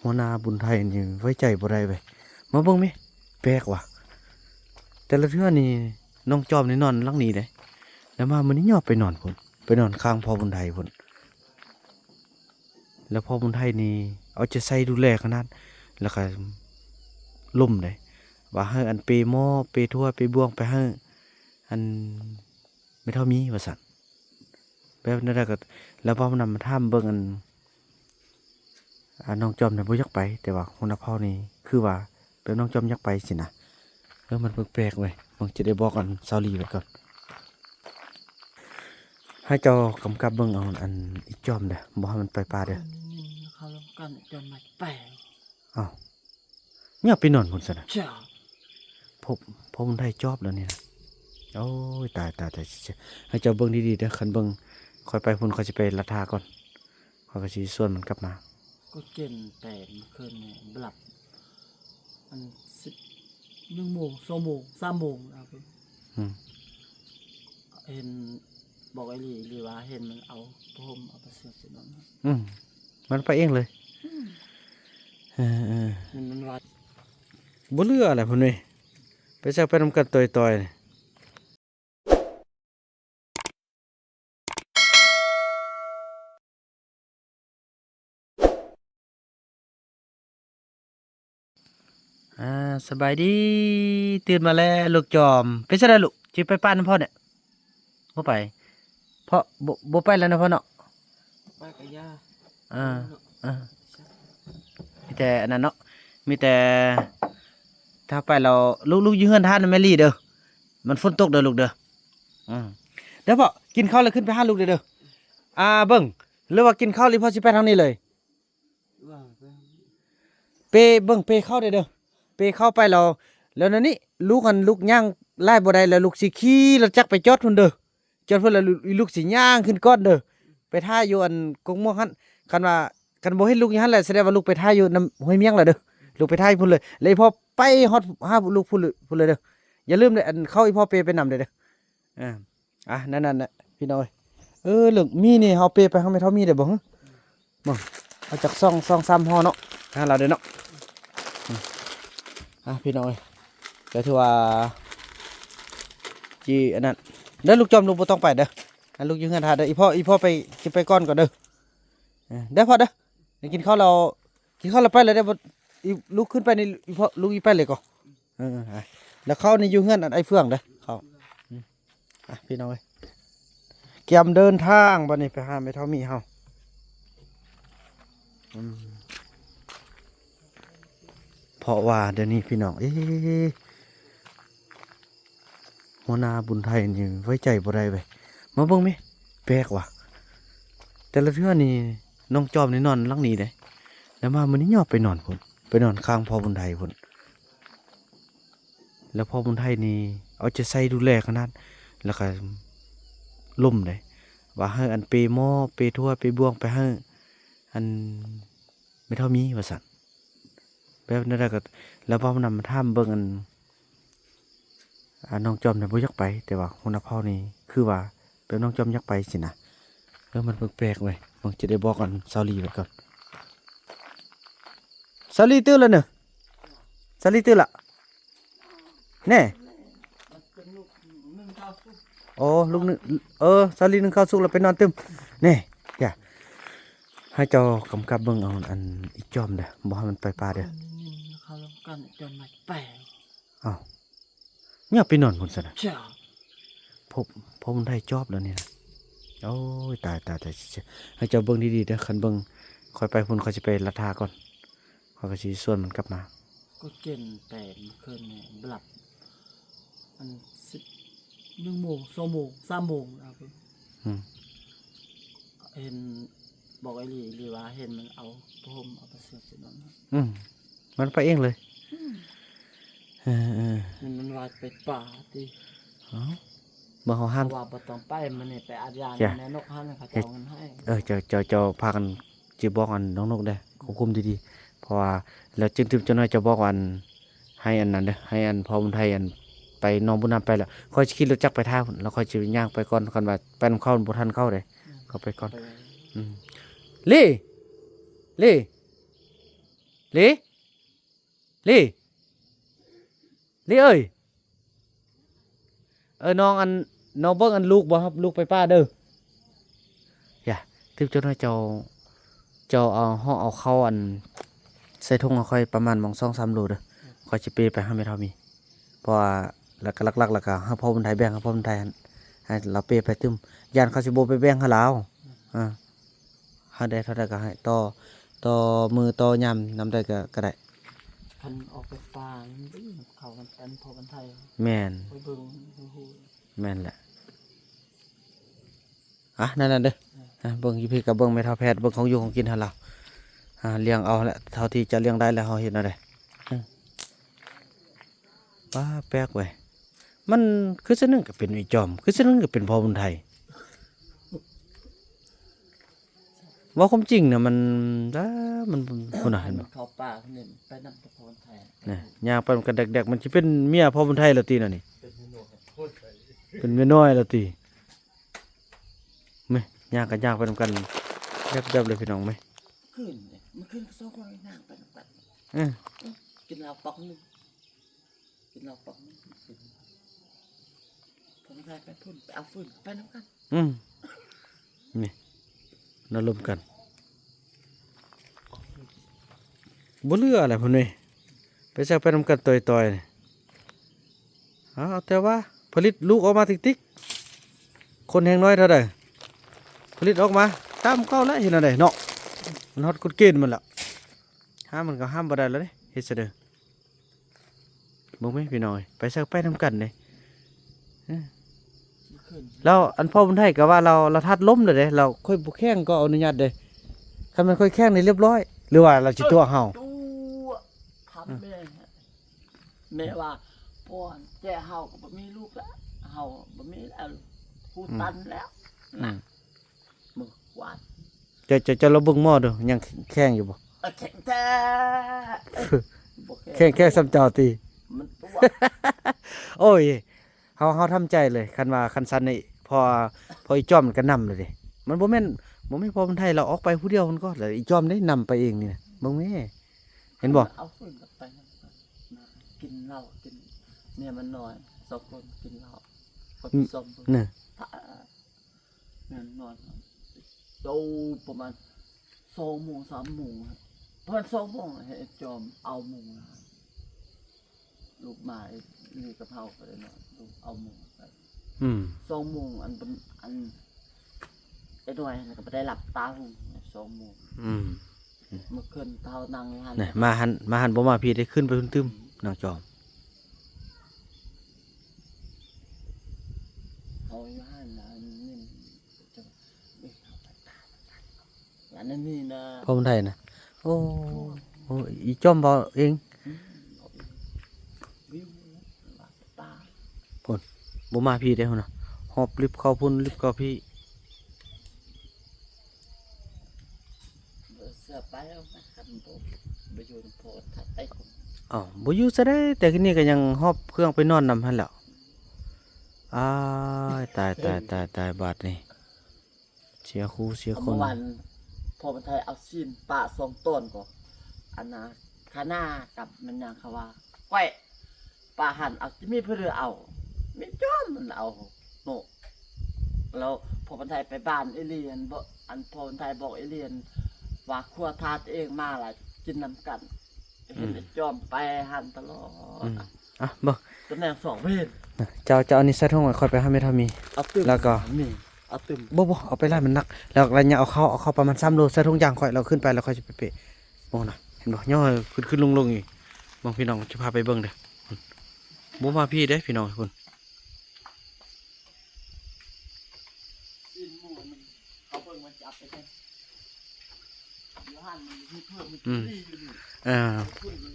หัวหน้าบุญไทยนี่ไว้ใจบ่ได้เว้ยมาเบิ่งมิแปลกว่ะแต่ละเทื่อนี่น้องจอมนี่นอนหลังนี้เด้แล้วมามื้อนี้ยอมไปนอนพุ่นไปนอนข้างพ่อบุญไทยพุ่นแล้วพ่อบุญไทยนี่เอาใจใส่ดูแลขนาดแล้วก็ล่มเลยว่าให้อันเปหม้อเปทั่วเปบ่วงไปให้อันไม่เท่ามีว่าซั่นแบบนั้นก็แล้วพอมันนำมาถามเบิ่งน้องจอมเนี่ยบ่อยากไปแต่ว่าหัวหน้าเผ่านี่คือว่าแบบน้องจอมอยากไปสินะมันแปลกๆเว้ยผมจะได้บอกกันซาลีไว้ก่อนให้เจ้ากำกับเบิ่งเอาอันอีจอมเด้อบ่ให้มันไปป่าเด้อเขาลงกันจนมาแปลงอ้าวเนี่ยไปนอนพุ่นซะนะเจ้าผมได้จอบแล้วนี่นะโอ้ยตายให้เจ้าเบิ่งดีๆเด้อคันเบิ่งค่อยไปพุ่นค่อยสิไปลัดทาก่อนค่อยก็สิส่วนมันกลับมาก็เก่งแต่เมื่อคืนเนี่ยบลับอัน1 โมง 2 โมง 3 โมงนะครับเห็นบอกไอ้หรือว่าเห็นมันเอาผมเอาไปเสียบนนั้นมันไปเองเลยมันวัดบ่เหลืออะไรพุ่นเว้ยไปซักไปนำกันต่อยๆนี่สบายดีตื่นมาแล้วลูกจอมไปซะแล้วลูกสิไปป้านำพ่อเนี่ยบ่ไปเพราะบ่ไปแล้วนะพ่อเนาะไปกับย่าอ่ามีแต่อันนั้นเนาะมีแต่ถ้าไปเราลูกอยู่เฮือนท่านแม่ลี่เด้อมันฝนตกเด้อลูกเด้อเดี๋ยวพ่อกินข้าวแล้วขึ้นไปหาลูกเด้อเบิ่งหรือว่ากินข้าวหรือพ่อสิไปทางนี้เลยว่าเปเบิ่งเปเข้าเด้อเปเข้าไปแล้วนั่นนี่ลูกย่างไล่บ่ได้แล้วลูกสิขี่รถจักรไปจอดพุ่นเด้อจอดพุ่นแล้วลูกสิย่างขึ้นก้อนเด้อไปท่าอยู่อันกงม่วงหั่นคันบ่เห็นลูกอย่างนั้นแหละแสดงว่าลูกไปท่าอยู่น้ำห้วยเมียงแล้วเด้อลูกไปท่าพุ่นเลยเลยพอไปฮอดหาลูกพุ่นเลยเด้ออย่าลืมเด้ออันเข้าอีพ่อเปไปนำเด้อนั่นน่ะพี่น้อยลูกมีนี่เฮาเปไปเฮาไม่เท่ามีได้บ่ฮะบ่เอาจาก2 3ห่อเนาะหาเราเด้อเนาะพี่น้อยก็ถือว่าจีอันนั้นเด้อลูกจอมลูกบ่ต้องไปเด้อลูกอยู่เฮือนท่าเด้ออีพ่อไปสิไปก่อนก่อนเด้อเด้อพ่อเด้อกินข้าวเราไปเลยได้บ่ลูกขึ้นไปนี่อีพ่อลูกอีไปเลยก่อนแล้วเข้านี่อยู่เฮือนอันไอ้เฟื่องเด้อเข้าพี่น้อยเตรียมเดินทางบัดนี้ไปหาแม่เฒ่ามีเฮาเพราะว่าเดี๋ยวนี้พี่น้องหัวหน้าบุญไทยนี่ไว้ใจบ่ได้เว้ยมาเบิ่งมิแปลกว่ะแต่ละเทื่อนี่น้องจอมนี่นอนหลังนี้เด้แล้วมามื้อนี้ยอมไปนอนพุ่นไปนอนข้างพ่อบุญไทยพุ่นแล้วพ่อบุญไทยนี่เอาใจใส่ดูแลขนาดแล้วก็ล่มเลยว่าให้อันเปหม้อเปทั่วเปบ่วงไปให้อันไม่เท่ามีว่าซั่นแบบนั้นก็แล้วพอมันนำมาถามเบิ่งน้องจอมเนี่ยบ่อยากไปแต่ว่าหัวหน้าเผ่านี่คือว่าแบบน้องจอมอยากไปสินะมันแปลกๆเว้ยผมจะได้บอกกันซาลีไว้ก่อนซาลีตื่นแล้วเนอะซาลีตื่นละแน่โอ้ลูกนึงซาลีนึงข้าวสุกแล้วไปนอนตึมแน่อย่าให้เจ้ากำกับเบิ่งเอาอันอีจอมเด้อบ่ให้มันไปป่าเด้อเขาลงกันจนมาแปลงอ้าวเนี่ยไปนอนพุ่นซะนะเจ้าผมได้จอบแล้วนี่นะโอ้ยตายให้เจ้าเบิ่งดีๆเด้อคันเบิ่งค่อยไปพุ่นค่อยสิไปลัดทาก่อนค่อยก็สิส่วนมันกลับมาก็เก่งแต่เมื่อคืนเนี่ยบลับอัน1 โมง 2 โมง 3 โมงนะครับเห็นบอกไอ้หรือว่าเห็นมันเอาผมเอาไปเสียบนนั้นมันไปเองเลยมันวัดไปป่าที่บ่เฮาห้ามว่าบ่ต้องไปมันนี่ไปอาญาแม่นกหันเขาจะเอาเงินให้เจ้าพากันสิบอกอันน้องนกได้ควบคุมดีๆเพราะว่าแล้วจึงจะน้อยจะบอกอันให้อันนั้นเด้อให้อันพ่อบุญไทยอันไปน้องบุญนำไปแล้วค่อยขี่รถจักรไปท่าแล้วค่อยสิย่างไปก่อนคันว่าไปนำเข้าบ่ทันเข้าเด้เขาไปก่อนเล่ ลิลิลิเอ้ยน้องอันน้องเบิ่งอันลูกบ่ครับลูกไปป้าเด้ออย่าทิพย์เจ้าน้อยเจ้าเอาห่อเอาเข้าอันใส่ถุงเอาค่อยประมาณ2-3 โลเด้อค่อยสิเปไปหาแม่เฒ่ามีเพราะว่าแล้วก็หลักๆแล้วก็หาพ่อคนไทยแบ่งให้พ่อคนไทยหั่นให้เราเปไปตึมย่านเขาสิบ่ไปแบ่งให้เราหาได้เท่าใดก็ให้ต่อมือต่อยามนำได้ก็ได้ คันออกไปป่ามันดื้อเขากันเป็นพอกันไทย แม่น ไปเบิ่งฮู้ แม่นแหละนั่นเด้อเบิ่งอยู่พี่กับเบิ่งแม่เฒ่าแพทย์เบิ่งของอยู่ของกินให้เราเลี้ยงเอาแหละเท่าที่จะเลี้ยงได้แล้วเฮาเฮ็ดเอาได้ป้าแปลกเว้ยมันคือซะนึงก็เป็นวิจอมคือซะนึงก็เป็นพ่อบุญไทยว่าความจริงน่ะมันพุ่นน่ะเห็นบ่ เขาป่าคนนี้ไปนำตะพอนไทย นี่ย่างไปมันก็แดกๆมันสิเป็นเมียพ่อบุญไทยแล้วติน่ะนี่ เป็นเมนูโคตรไทย เป็นเมียน้อยแล้วติแม่ย่างกันย่างไปนำกันยับๆเลยพี่น้องแม่ ขึ้นเนี่ยมันขึ้นก็2คนนั่งไปนำกัน อื้อ กินเหล้าปอกนึงกินเหล้าปอกนึงผมไทยไปพุ่นไปเอาฟืนไปนำกัน นี่น่าร่วมกันบ่เหลืออะไรพุ่นนี่ไปซักไปนำกันต่อยๆนี่เอาแต่ว่าผลิตลูกออกมาติ๊กๆคนแฮงน้อยเท่าใดผลิตออกมาตามเก่าแล้วเห็นอันใดเนาะมันฮอดกฎเกณฑ์มันแล้วห้ามมันก็ห้ามบ่ได้แล้วเด้เฮ็ดซะเด้อบ่แม่พี่น้อยไปซักไปนำกันเด้ ขึ้น แล้วอันพ่อบุญไทยก็ว่าเราทัดล้มเลยเด้เราค่อยบ่แข้งก็อนุญาตเด้คันมันค่อยแข้งนี่เรียบร้อยหรือว่าเราสิตัวเฮา ดูทำแม่ว่าพ่อแจ้เฮาก็บ่มีลูกแล้วเฮาบ่มีแล้วผู้ตันแล้วนะมึงวาด จะเราเบิ่งหม้อดูยังแข้งอยู่บ่ แข็งแท้บ่ แข้งซ้ำเจ้าติ มันตัว โอ้ยเฮาทำใจเลยคันว่าคันซันนี่พออีจอมมันก็นำเลยเด้มันบ่แม่นพ่อบุญไทยเราออกไปผู้เดียวมันก็แล้วอีจอมได้นำไปเองนี่นะเบิ่งแม่เห็นบ่ เอาฟืนกับไปนะกินเหล้ากินเนี่ยมันน้อย2คนกินเหล้าคนส้ม น่ะ เนี่ยนอนดูประมาณ2 โมง 3 โมงพอ2 โมงให้จอมเอาหมูลูกหมานี่กะเพราไปเลยเนาะลูกเอาหมูไป 2 โมงอันไอ้หน่อยก็บ่ได้หลับตาหุ่ง2 โมงเมื่อคืนเท่านั่งอยู่หั่น น่ะมาหันบ่มาพี่ได้ขึ้นไปตึ้มๆน้องจอม เอาอยู่หั่นน่ะนี่จะไม่เข้าไปตามอันนั้นนี่นะ พ่อบุญไทยนะโอ้อีจอมเบาเอง วิวหลับตา บ่มาพี่ได้หุ่นน่ะหอบลิฟต์เข้าพุ่นลิฟต์เข้าพี่ เสื้อไปแล้วนะคันบ่ไปอยู่ในโพดทัดไต้คน บ่อยู่ซะได้แต่ทีนี้ก็ยังหอบเครื่องไปนอนนำหั่นแหล้วอ้ายตายบาดนี่เสียครูเสียค เมื่ น อวานพ่อพันไทยเอาซีนปลา2 ต้นก่อนอันน่ะคาหน้ากับมันยังเขาว่าก้อยปลาหั่นเอาจะมีเพื่อเอาไม่จอมมันเอาโนแล้วพ่อพันไทยไปบ้านเอเลียนบ่อันพ่อพันไทยบอกเอเลียนว่าครัวทาตัวเองมาล่ะกินน้ำกันเห็นไอ้จอมไปหั่นตลอด บ่ ตำแหน่ง2 เพศ เจ้าเอานี่ใส่ถุงไว้ค่อยไปหาแม่ทามี เอาตึม แล้วก็ นี่เอาตึม บ่เอาไปไล่มันหนักแล้วระยะเอาเข้าประมาณ3 โลใส่ถุงยางค่อยเราขึ้นไปแล้วค่อยสิไปเปะบ่น่ะเห็นบ่ย่อขึ้นลงอีกบางพี่น้องจะพาไปเบิ่งเด้อบ่มาพี่เด้พี่น้องพุ่น ซีนหมูนี่เขาเบิ่งมันจับไปกันอยู่หั่นมันมีเพิ่มมันดีอยู่นี่ พุ่นมัน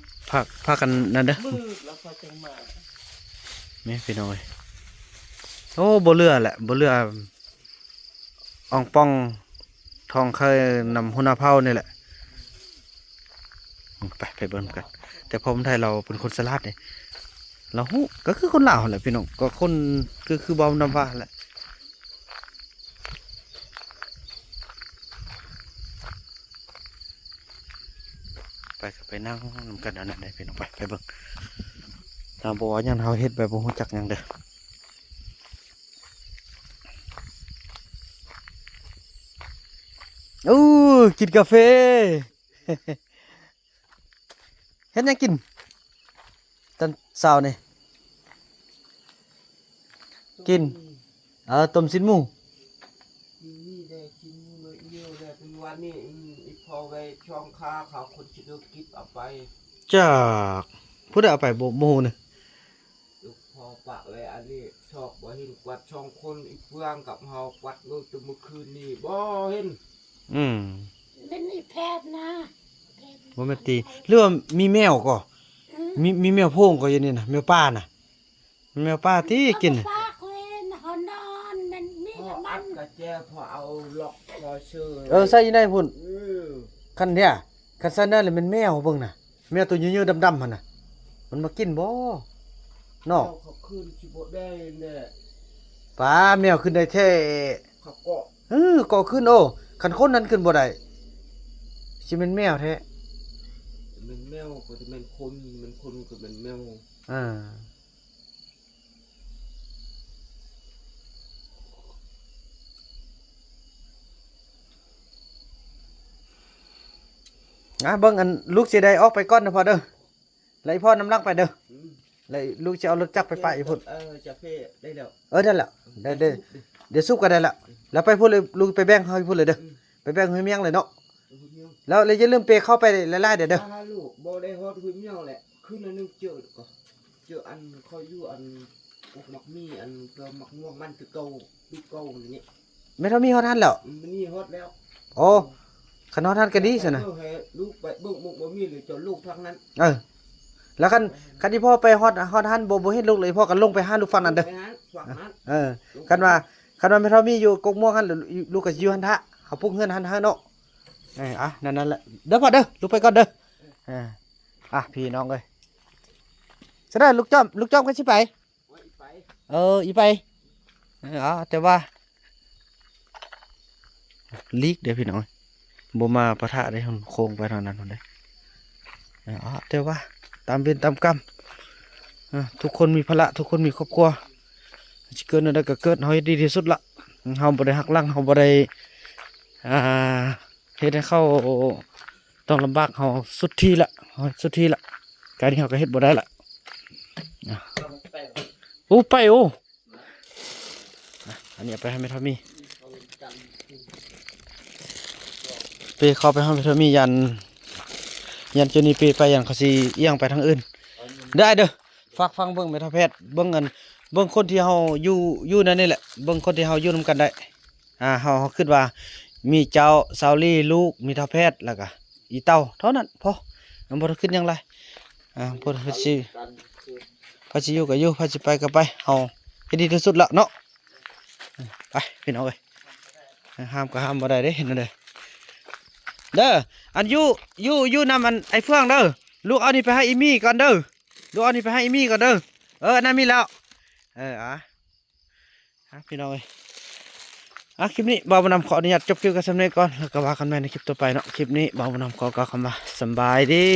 พากันนั่นเด้อ มืดแล้วค่อยจังมา แม่พี่น้อยโอ้บ่เรือแหละบ่เรืออ่องป้องทองเคยนำหัวหน้าเผ่านี่แหละไปเบิ่งกัน แต่พอคนไทยเราเป็นคนสลัดเนี่ยเราฮู้ก็คือคนลาวแหละพี่น้องก็คนคือเบานำว่าแหละ ไปก็ไปนั่งนำกันอันนั้นได้พี่น้องไปเบิ่งตามบ่ว่าหยังเฮาเฮ็ดแบบบ่ฮู้จักหยังเด้ออู้กินกาแฟ เฮ็ดหยังกินตอนเช้านี่กินต้มสิ้นหมู นี่ได้กินมื้อเดียวได้เป็นวันนี้อีพอไปช่องค้าเขาคนจะดูกิบเอาไป จากผู้ใดเอาไปบ่ฮู้นี่ ลูกพอปะไว้อันนี้ชอบบ่เห็นกวัดช่องคนอีเฟืองกับเฮากวัดเมื่อเมื่อคืนนี้บ่เห็น อืม เป็นอีแพทย์นะแพทย์ บ่แม่นตีหรือว่ามีแมวก็มีแมวโพงก็อยู่นี่น่ะแมวป่าน่ะมีแมวป่าที่กินน่ะ ป้าเคยเขานอนมันมี พอ น้ำ อั มัน ดกระแจพอเอาล็อกพอเชื่อ ใส่อยู่ในพุ่น เออ คันเนี่ยคันซันนั่นแหละมันแมวเบิ่งน่ะแมวตัวยืดๆดำๆหั่นน่ะมันมากินบ่เนาะ เขาขึ้นสิบ่ได้เนี่ย ป้าแมวขึ้นได้แท้ เขาเกาะ ก็ขึ้นโอ้คันคนนั้นขึ้นบ่ได้สิเป็นแมวแท้ มันแมวก็จะเป็นคนมันคนก็เป็นแมว อ่าเบิ่งอันลูกสิได้ออกไปก่อนนะพ่อเด้อแล้วอีพ่อนำลังไปเด้อ อืม แล้วลูกจะเอารถจักรไปป้ายอีพุ่น จะเฟ่ได้แล้ว ได้แล้วได้เดี๋ยวซุปก็ได้ละแล้วไปพูดเลยลูกไปแบ่งเขาให้พูดเลยเด้อไปแบ่งให้เมียงเลยเนาะแล้วเลยอย่าลืมเปเข้าไปไล่ๆเด้อ ถ้าลูกบ่ได้ฮอดหุ่นเหี่ยวแหละคืนนั้นนึงเจอก็เจออันเขาอยู่อันพวกมักมีอันเกิมักม่วงมันคือเก่าลูกเก่านี่ ไม่เท่ามีเฮาทันแล้ว มันนี่ฮอดแล้ว โอ้คันเฮาทันก็ดีซั่นน่ะ เออให้ลูกไปเบิ่งมุกบ่มีหรือเจาลูกทั้งนั้น แล้วคันที่พ่อไปฮอดทันบ่เฮ็ดลูกเลยพ่อก็ลงไปหาลูกฝั่งนั้นเด้อ ไปหาฝั่งนั้น คันว่าไม่เท่ามีอยู่กกม่วงหั่นลูกก็อยู่หั่นทะเขาปลูกเฮือนหั่นเนาะนั่นแหละเด้อพ่อเด้อลูกไปก่อนเด้อพี่น้องเอ้ยซะได้ลูกจ้อมก็สิไป ไว้ไป อีไปแต่ว่าลีกเดี๋ยวพี่น้องบ่มาปะทะได้โค้งไปทางนั้นพุ่นเด้แต่ว่าตามเวรตามกรรมทุกคนมีภาระทุกคนมีครอบครัวสิเกิดอะไรก็เกิดเฮาเฮ็ดดีที่สุดละเฮาบ่ได้หักหลังเฮาบ่ได้เฮ็ดให้เขาต้องลำบากเฮาสุดที่ละการที่เฮาก็เฮ็ดบ่ได้ละไปอันนี้เอาไปให้แม่ทอมมี่ไปเข้าไปห้องแม่ทอมมี่ยันจนนี่ไปยันเขาสิเอียงไปทางอื่นได้เด้อฝากฟังเบิ่งแม่ทอแพทย์เบิ่งคนที่เฮาอยู่นั่นนี่แหละเบิ่งคนที่เฮาอยู่นํกันได้เฮาคิดว่ามีเจ้าซาวลี่ลูกมีทอแพทย์แล้วก็อีเต้าเท่านั้นพอมันบ่ได้คิดหยังไรเพิ่นสิอยู่ก็อยู่เพิ่นสิไปก็ไปเฮาเฮ็ดดีที่สุดละเนาะไปพี่น้องเอ้ยห้ามก็ห้ามบ่ได้เด้เห็นเด้ออันอยู่นำอันไอ้เฟืองเด้อลูกเอานี่ไปให้อีมี่ก่อนเด้ออันนั้นมีแล้วพี่น้องเอ้ยคลิปนี้บ่าวบุญนำขออนุญาตจบคลิปกันสำเร็จก่อนแล้วก็ว่ากันใหม่ในคลิปต่อไปเนาะคลิปนี้บ่าวบุญนำขอกล่าวคำว่าสำบายดี